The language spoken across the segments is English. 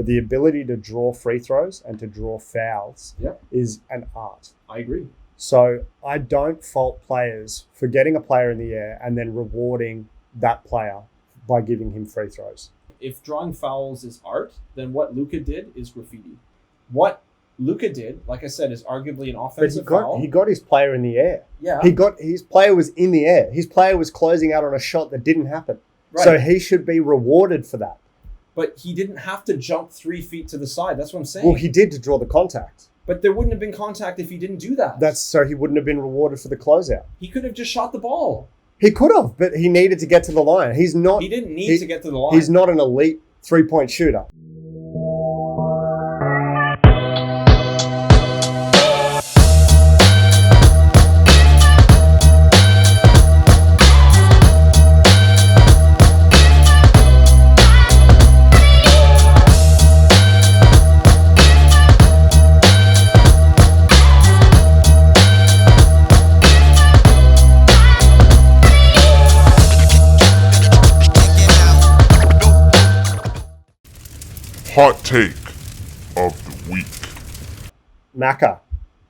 but the ability to draw free throws and to draw fouls is an art. I agree. So I don't fault players for getting a player in the air and then rewarding that player by giving him free throws. If drawing fouls is art, then what Luka did is graffiti. What Luka did, like I said, is arguably an offensive foul. He got his player in the air. Yeah. His player was in the air. His player was closing out on a shot that didn't happen. Right. So he should be rewarded for that. But he didn't have to jump 3 feet to the side. That's what I'm saying. Well, he did to draw the contact. But there wouldn't have been contact if he didn't do that. So he wouldn't have been rewarded for the closeout. He could have just shot the ball. He could have, but he needed to get to the line. He didn't need to get to the line. He's not an elite three-point shooter. Hot take of the week. Macca,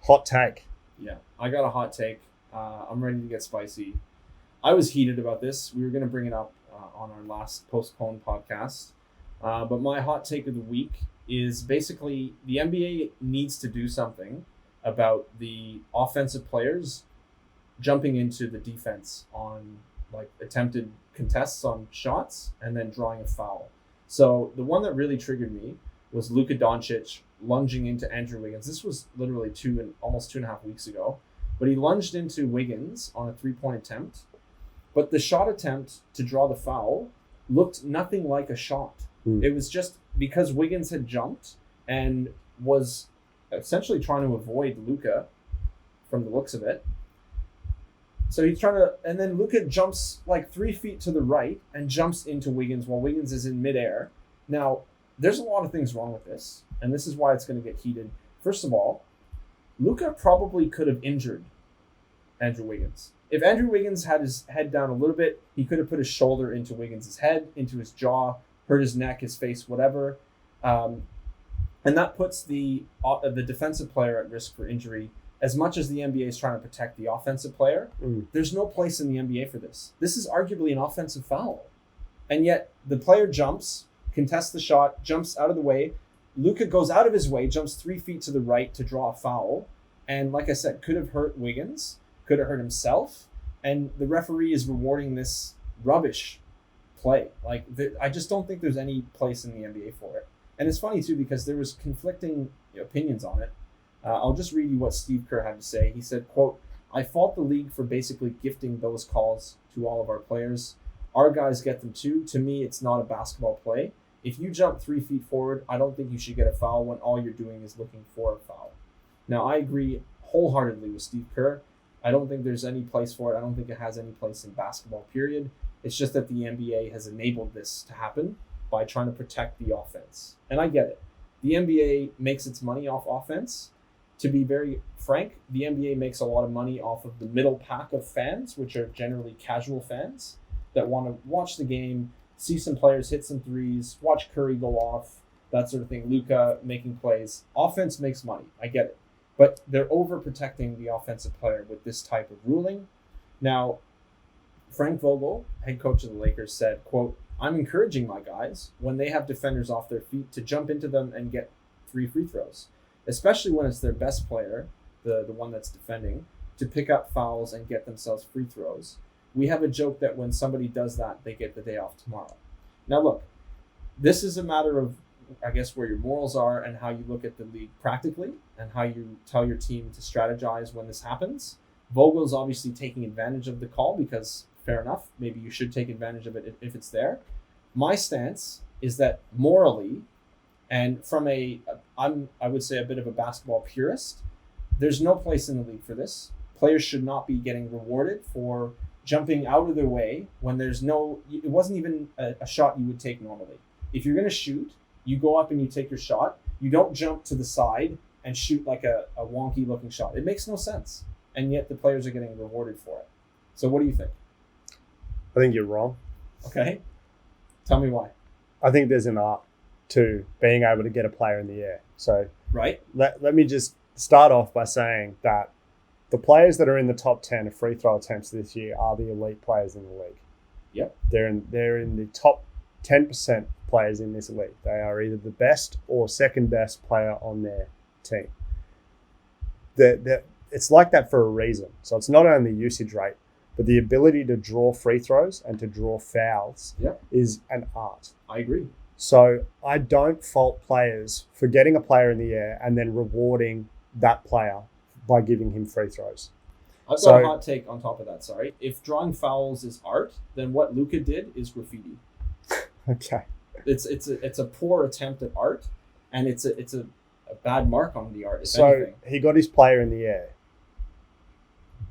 hot take. Yeah, I got a hot take. I'm ready to get spicy. I was heated about this. We were going to bring it up on our last postponed podcast. But my hot take of the week is basically the NBA needs to do something about the offensive players jumping into the defense on like attempted contests on shots and then drawing a foul. So the one that really triggered me was Luka Doncic lunging into Andrew Wiggins. This was literally almost 2.5 weeks ago. But he lunged into Wiggins on a 3-point attempt. But the shot attempt to draw the foul looked nothing like a shot. It was just because Wiggins had jumped and was essentially trying to avoid Luka from the looks of it. So he's trying to, and then Luka jumps like 3 feet to the right and jumps into Wiggins while Wiggins is in midair. Now, there's a lot of things wrong with this, and this is why it's going to get heated. First of all, Luka probably could have injured Andrew Wiggins. If Andrew Wiggins had his head down a little bit, he could have put his shoulder into Wiggins' head, into his jaw, hurt his neck, his face, whatever. And that puts the defensive player at risk for injury. As much as the NBA is trying to protect the offensive player, there's no place in the NBA for this. This is arguably an offensive foul. And yet the player jumps, contests the shot, jumps out of the way. Luka goes out of his way, jumps 3 feet to the right to draw a foul. And like I said, could have hurt Wiggins, could have hurt himself. And the referee is rewarding this rubbish play. I just don't think there's any place in the NBA for it. And it's funny too, because there was conflicting opinions on it. I'll just read you what Steve Kerr had to say. He said, quote, "I fault the league for basically gifting those calls to all of our players. Our guys get them too. To me, it's not a basketball play. If you jump 3 feet forward, I don't think you should get a foul when all you're doing is looking for a foul." Now, I agree wholeheartedly with Steve Kerr. I don't think there's any place for it. I don't think it has any place in basketball, period. It's just that the NBA has enabled this to happen by trying to protect the offense. And I get it. The NBA makes its money off offense. To be very frank, the NBA makes a lot of money off of the middle pack of fans, which are generally casual fans that want to watch the game, see some players hit some threes, watch Curry go off, that sort of thing, Luka making plays. Offense makes money. I get it. But they're overprotecting the offensive player with this type of ruling. Now, Frank Vogel, head coach of the Lakers, said, quote, "I'm encouraging my guys when they have defenders off their feet to jump into them and get 3 free throws, especially when it's their best player, the one that's defending, to pick up fouls and get themselves free throws. We have a joke that when somebody does that, they get the day off tomorrow." Now, look, this is a matter of, I guess, where your morals are and how you look at the league practically and how you tell your team to strategize when this happens. Vogel's obviously taking advantage of the call because, fair enough, maybe you should take advantage of it if it's there. My stance is that morally, and from I would say a bit of a basketball purist, there's no place in the league for this. Players should not be getting rewarded for jumping out of their way when it wasn't even a shot you would take normally. If you're going to shoot, you go up and you take your shot. You don't jump to the side and shoot like a wonky looking shot. It makes no sense. And yet the players are getting rewarded for it. So what do you think? I think you're wrong. Okay. Tell me why. I think there's an art to being able to get a player in the air. So Right? let me just start off by saying that the players that are in the top 10 of free throw attempts this year are the elite players in the league. Yep. They're in the top 10% players in this league. They are either the best or second best player on their team. It's like that for a reason. So it's not only usage rate, but the ability to draw free throws and to draw fouls is an art. I agree. So I don't fault players for getting a player in the air and then rewarding that player by giving him free throws. I've got a hot take on top of that, sorry. If drawing fouls is art, then what Luka did is graffiti. Okay. It's a poor attempt at art, and it's a bad mark on the art, if So anything. he got his player in the air.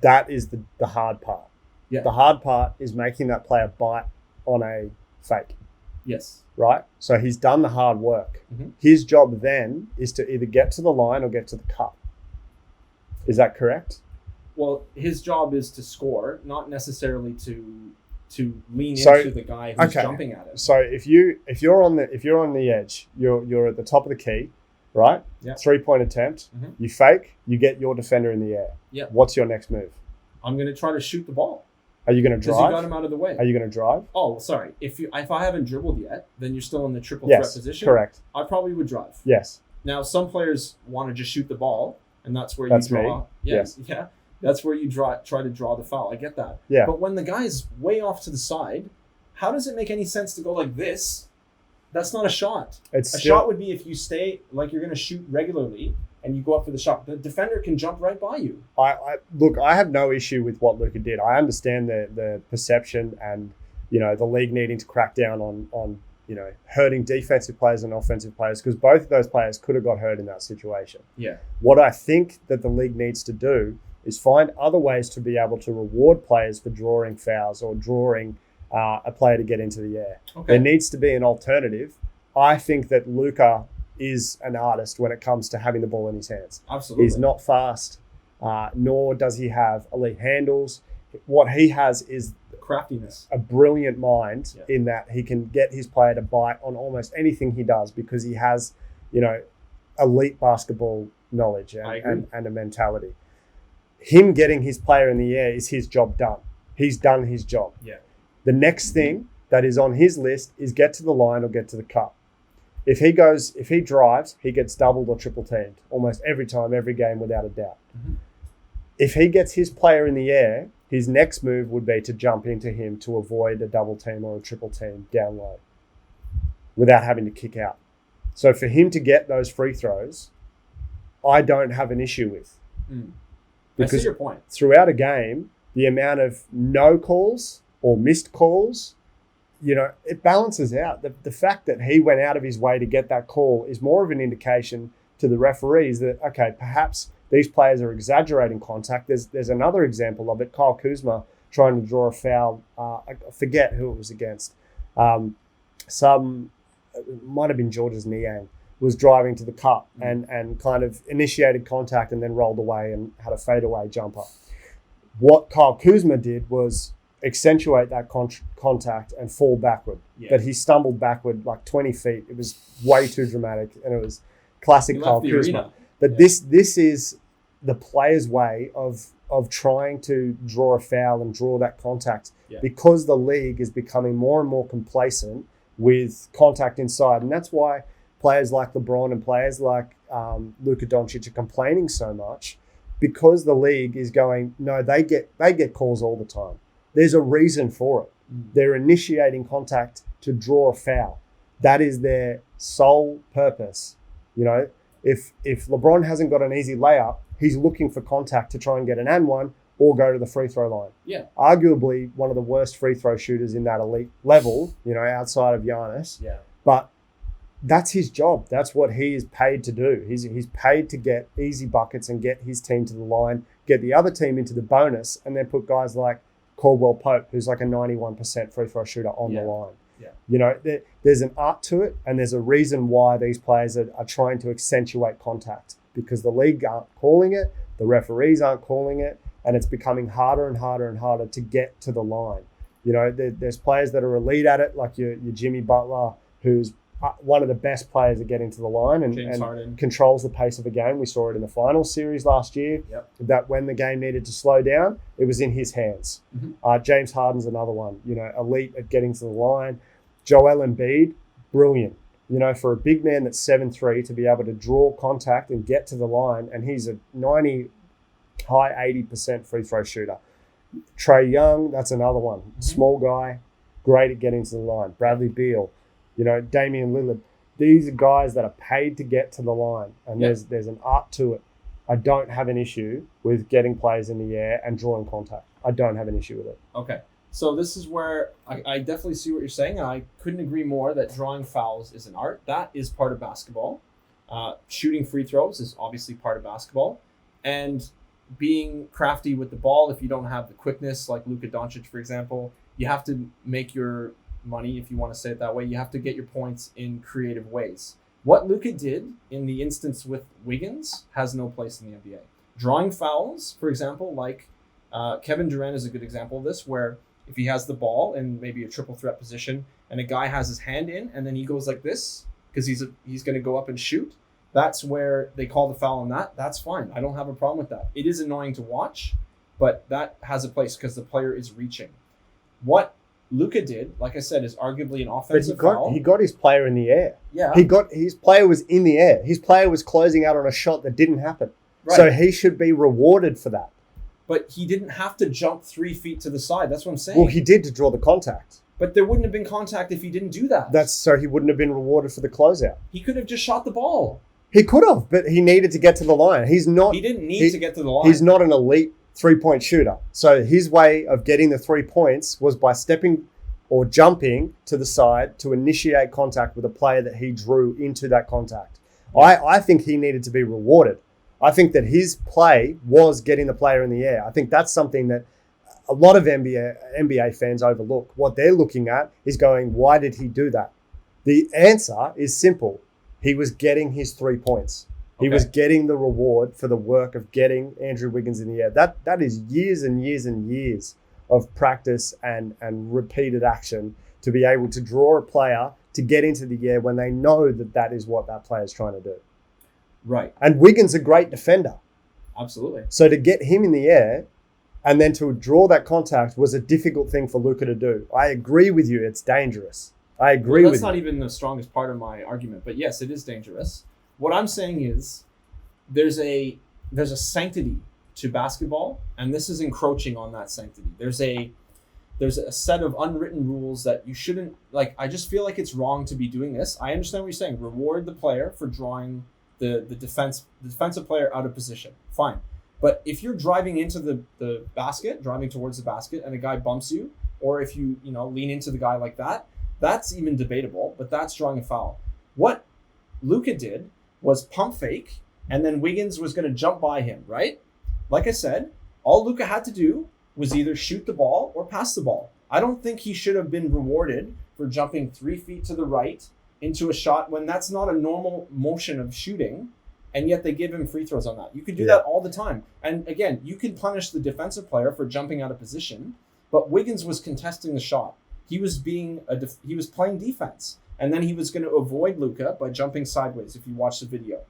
That is the hard part. Yeah. The hard part is making that player bite on a fake, Yes. right? So he's done the hard work. Mhm. His job then is to either get to the line or get to the cup. Is that correct? Well, his job is to score, not necessarily to lean So, into the guy who's okay. jumping at him. So if you're on the edge, you're at the top of the key, right? Yeah. 3-point attempt. Mhm. You fake, you get your defender in the air. Yeah. What's your next move? I'm going to try to shoot the ball Are you going to because drive? you got him out of the way. Are you going to drive? Oh, sorry. If I haven't dribbled yet, then you're still in the triple Yes, threat position. correct. I probably would drive. Yes. Now, some players want to just shoot the ball, and that's where That's you draw. me. Yes. Yeah. That's where you try to draw the foul. I get that. Yeah. But when the guy is way off to the side, how does it make any sense to go like this? That's not a shot. It's A still, shot would be if you stay like you're going to shoot regularly and you go up for the shot. The defender can jump right by you. Look, I have no issue with what Luka did. I understand the perception and, the league needing to crack down on hurting defensive players and offensive players, because both of those players could have got hurt in that situation. Yeah. What I think that the league needs to do is find other ways to be able to reward players for drawing fouls or drawing a player to get into the air. Okay. There needs to be an alternative. I think that Luka is an artist when it comes to having the ball in his hands. Absolutely. He's not fast, nor does he have elite handles. What he has is Craftiness. a brilliant mind Yeah. in that he can get his player to bite on almost anything he does because he has, elite basketball knowledge I agree. and a mentality. Him getting his player in the air is his job done. He's done his job. Yeah. The next thing that is on his list is get to the line or get to the cup. If he drives, he gets doubled or triple teamed almost every time, every game, without a doubt. Mhm. If he gets his player in the air, his next move would be to jump into him to avoid a double team or a triple team down low without having to kick out. So for him to get those free throws, I don't have an issue with. I Because see your point. throughout a game, the amount of no calls or missed calls, it balances out. The fact that he went out of his way to get that call is more of an indication to the referees that, okay, perhaps these players are exaggerating contact. There's another example of it. Kyle Kuzma trying to draw a foul. I forget who it was against. It might have been Georges Niang, was driving to the cup and kind of initiated contact and then rolled away and had a fadeaway jumper. What Kyle Kuzma did was accentuate that contact and fall backward. Yeah. But he stumbled backward like 20 feet. It was way too dramatic, and it was classic He Kyle left the Kuzma. arena. But Yeah. this is the player's way of trying to draw a foul and draw that contact, because the league is becoming more and more complacent with contact inside. And that's why players like LeBron and players like Luka Doncic are complaining so much, because the league is going, no, they get calls all the time. There's a reason for it. They're initiating contact to draw a foul. That is their sole purpose. If LeBron hasn't got an easy layup, he's looking for contact to try and get an and one or go to the free throw line. Yeah. Arguably one of the worst free throw shooters in that elite level, outside of Giannis. Yeah. But that's his job. That's what he is paid to do. He's paid to get easy buckets and get his team to the line, get the other team into the bonus, and then put guys like Caldwell Pope, who's like a 91% free throw shooter, on the line. Yeah. There's an art to it, and there's a reason why these players are trying to accentuate contact, because the league aren't calling it, the referees aren't calling it, and it's becoming harder and harder and harder to get to the line. There's players that are elite at it, like your Jimmy Butler, who's one of the best players at getting to the line and controls the pace of a game. We saw it in the final series last year, that when the game needed to slow down, it was in his hands. James Harden's another one, elite at getting to the line. Joel Embiid, brilliant. For a big man that's 7'3", to be able to draw contact and get to the line, and he's a 90, high 80% free throw shooter. Trae Young, that's another one. Small guy, great at getting to the line. Bradley Beal, Damian Lillard. These are guys that are paid to get to the line, and there's an art to it. I don't have an issue with getting players in the air and drawing contact. I don't have an issue with it. Okay. So this is where I definitely see what you're saying, and I couldn't agree more that drawing fouls is an art. That is part of basketball. Shooting free throws is obviously part of basketball. And being crafty with the ball, if you don't have the quickness, like Luka Doncic, for example, you have to make your money, if you want to say it that way. You have to get your points in creative ways. What Luka did in the instance with Wiggins has no place in the NBA. Drawing fouls, for example, like Kevin Durant is a good example of this, where if he has the ball in maybe a triple threat position and a guy has his hand in and then he goes like this because he's going to go up and shoot, that's where they call the foul on that. That's fine. I don't have a problem with that. It is annoying to watch, but that has a place because the player is reaching. What Luka did, like I said, is arguably an offensive foul. He got his player in the air. Yeah. His player was in the air. His player was closing out on a shot that didn't happen. Right. So he should be rewarded for that. But he didn't have to jump 3 feet to the side. That's what I'm saying. Well, he did to draw the contact. But there wouldn't have been contact if he didn't do that. So he wouldn't have been rewarded for the closeout. He could have just shot the ball. He could have, but he needed to get to the line. He didn't need to get to the line. He's not an elite three-point shooter. So his way of getting the 3 points was by stepping or jumping to the side to initiate contact with a player that he drew into that contact. I think he needed to be rewarded. I think that his play was getting the player in the air. I think that's something that a lot of NBA fans overlook. What they're looking at is going, why did he do that? The answer is simple. He was getting his 3 points. He was getting the reward for the work of getting Andrew Wiggins in the air. That is years and years and years of practice and repeated action to be able to draw a player to get into the air when they know that is what that player is trying to do. Right. And Wiggins a great defender. Absolutely. So to get him in the air and then to draw that contact was a difficult thing for Luka to do. I agree with you. It's dangerous. I agree with you. That's not even the strongest part of my argument, but yes, it is dangerous. What I'm saying is there's a sanctity to basketball, and this is encroaching on that sanctity. There's a set of unwritten rules that you shouldn't, like, I just feel like it's wrong to be doing this. I understand what you're saying. Reward the player for drawing the defensive player out of position. Fine. But if you're driving into the basket, driving towards the basket, and a guy bumps you, or if you lean into the guy like that, that's even debatable, but that's drawing a foul. What Luka did was pump fake, and then Wiggins was going to jump by him, right? Like I said, all Luka had to do was either shoot the ball or pass the ball. I don't think he should have been rewarded for jumping 3 feet to the right into a shot when that's not a normal motion of shooting, and yet they give him free throws on that. You could do that all the time. And again, you can punish the defensive player for jumping out of position, but Wiggins was contesting the shot. He was playing defense, and then he was going to avoid Luka by jumping sideways if you watch the video.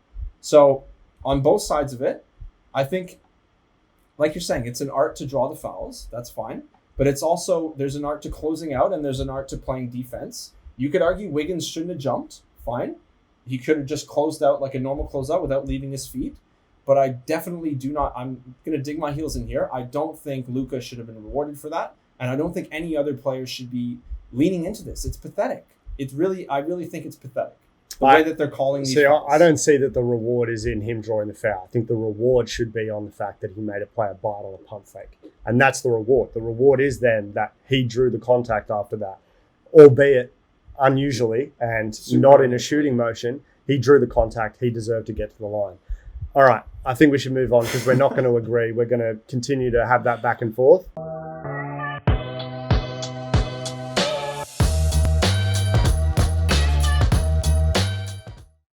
So on both sides of it, I think, like you're saying, it's an art to draw the fouls. That's fine. But it's also, there's an art to closing out and there's an art to playing defense. You could argue Wiggins shouldn't have jumped. Fine. He could have just closed out like a normal closeout without leaving his feet. But I definitely do not, I'm going to dig my heels in here. I don't think Luka should have been rewarded for that. And I don't think any other player should be leaning into this. It's pathetic. I really think it's pathetic. The way that they're calling these fouls. I don't see that the reward is in him drawing the foul. I think the reward should be on the fact that he made a player bite on a pump fake. And that's the reward. The reward is then that he drew the contact after that, albeit unusually and not in a shooting motion. He drew the contact. He deserved to get to the line. All right. I think we should move on because we're not going to agree. We're going to continue to have that back and forth.